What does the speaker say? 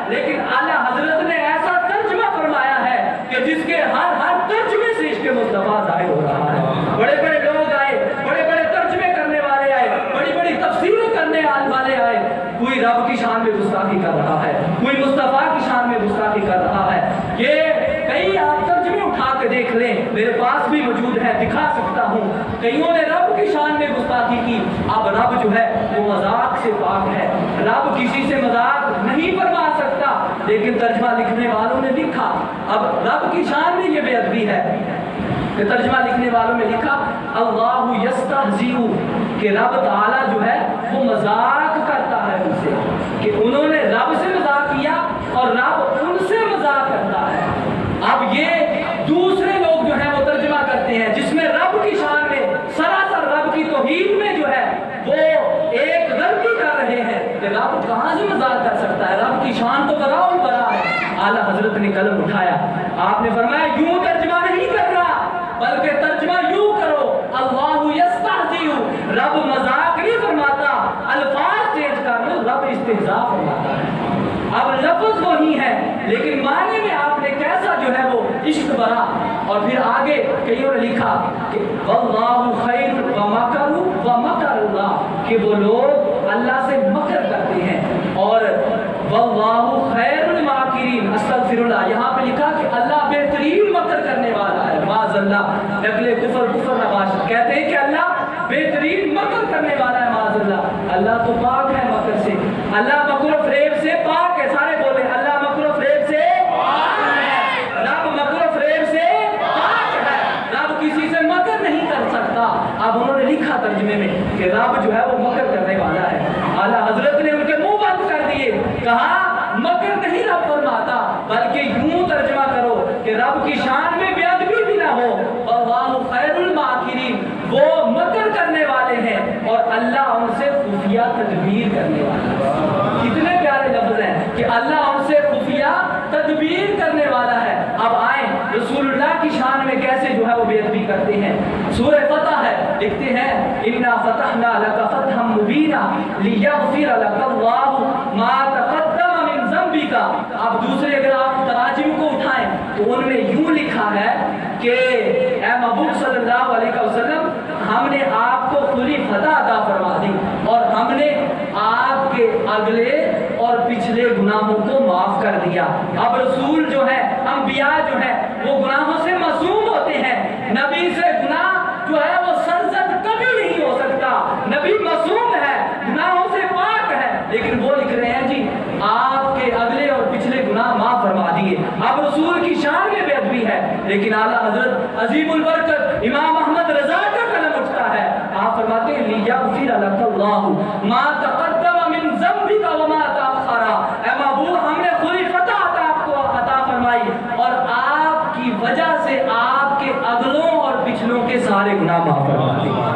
لیکن اعلیٰ حضرت نے ایسا ترجمہ فرمایا ہے کہ جس کے ہر ترجمے سے عشق مصطفیٰ ظاہر ہو رہا ہے. بڑے بڑے لوگ آئے, بڑے بڑے ترجمے کرنے والے آئے, بڑی بڑی تفسیریں کرنے والے آئے. کوئی رب کی شان میں گستاخی کر رہا ہے, کوئی مصطفیٰ کی شان میں گستاخی کر رہا ہے. یہ کئی آپ ترجمے اٹھا کے دیکھ لیں, میرے پاس بھی موجود ہے, دکھا سکتا ہوں. کئیوں نے رب کی شان میں گستاخی کی. اب رب جو ہے وہ مذاق سے پاک ہے, رب کسی سے مذاق نہیں فرما سکتا. لیکن ترجمہ لکھنے والوں نے لکھا, اب رب کی شان میں یہ بے ادبی ہے کہ ترجمہ لکھنے والوں نے لکھا اللہ یستہزئ, کہ رب تعالیٰ جو ہے وہ مذاق کرتا ہے ان سے, کہ انہوں نے رب سے مذاق کیا اور رب ان سے مذاق کرتا ہے. اب یہ دوسرے لوگ جو ہیں وہ ترجمہ کرتے ہیں جس میں رب کی شان میں سراسر رب کی توحید میں جو ہے وہ ایک غلطی کر رہے ہیں کہ رب کہاں سے مذاق کر سکتا ہے, رب کی شان تو براء البراء ہے. اعلیٰ حضرت نے قلم اٹھایا, آپ نے فرمایا یوں ترجمہ نہیں کرنا بلکہ ترجمہ یوں کرو اللہ یستہزئ, رب مذاق نہیں فرماتا, الفاظ چینج کر لو, رب استہزاء فرماتا ہے. اب لفظ وہی ہے لیکن معنی میں آپ نے کیسا جو ہے وہ عشق بھرا. اور پھر آگے کئیوں نے لکھا کہ واللہ خیر ومکروا ومکر اللہ, کہ وہ لوگ اللہ سے مکر کرتے ہیں اور واللہ خیر الماکرین, استغفر اللہ, یہاں پہ لکھا کہ اللہ بہترین مکر کرنے والا ہے. معاذ اللہ, نقل کفر نباشت کہتے ہیں کہ اللہ بہترین مکر کرنے والا ہے. معاذ اللہ, اللہ تو پاک ہے مکر سے, اللہ مکر و فریب سے پاک ہے. سارے بولے اللہ مکر و فریب سے پاک ہے, رب مکر و فریب سے پاک ہے, رب کسی سے مکر نہیں کر سکتا. اب انہوں نے لکھا ترجمے میں کہ رب جو ہے وہ مکر کرنے والا ہے. اعلیٰ حضرت نے ان کے منہ بند کر دیے, کہا مکر نہیں رب فرماتا بلکہ یوں ترجمہ کرو کہ رب کی شان میں بے ادبی بھی نہ ہو, واللہ خیر الماکرین, وہ مکر کرنے والے ہیں اور اللہ ان سے خفیہ تدبیر کرنے والا ہے. کتنے پیارے لفظ ہیں کہ اللہ ان سے خفیہ تدبیر کرنے والا ہے. اب آئیں رسول اللہ کی شان میں کیسے جو ہے وہ بے ادبی کرتے ہیں. سورہ فتح ہے, لکھتے ہیں انا فتحنا لک فتحا مبینا لیغفر لک اللہ ما تقدم من ذنبک. اب دوسرے اگر آپ تراجم کو اٹھائیں تو ان میں یوں لکھا ہے کہ اے محبوب صلی اللہ علیہ وسلم, ہم نے آپ کو کھلی فتح عطا فرما دی اور ہم نے آپ کے اگلے اور پچھلے گناہوں کو معاف کر دیا. اب رسول جو ہے, انبیاء جو ہے وہ گناہوں سے معصوم ہوتے ہیں. نبی سے گناہ جو ہے وہ سرزد کبھی نہیں ہو سکتا, نبی معصوم ہے, گناہوں سے پاک ہے. لیکن وہ لکھ رہے ہیں جی آپ کے اگلے اور پچھلے گناہ معاف فرما دیے. اب رسول کی شان میں بے ادبی ہے, لیکن اعلیٰ حضرت عظیم البرکت امام احمد رضا کا قلم اٹھتا ہے, آپ فرماتے ہیں لیغفر لک اللہ ما تقدم من ذنبک وما تأخر. اے محبوب, ہم نے پوری فتح آپ کو عطا فرمائی اور آپ کی وجہ سے آپ کے اگلوں اور پچھلوں کے سارے گناہ معاف فرما دیے.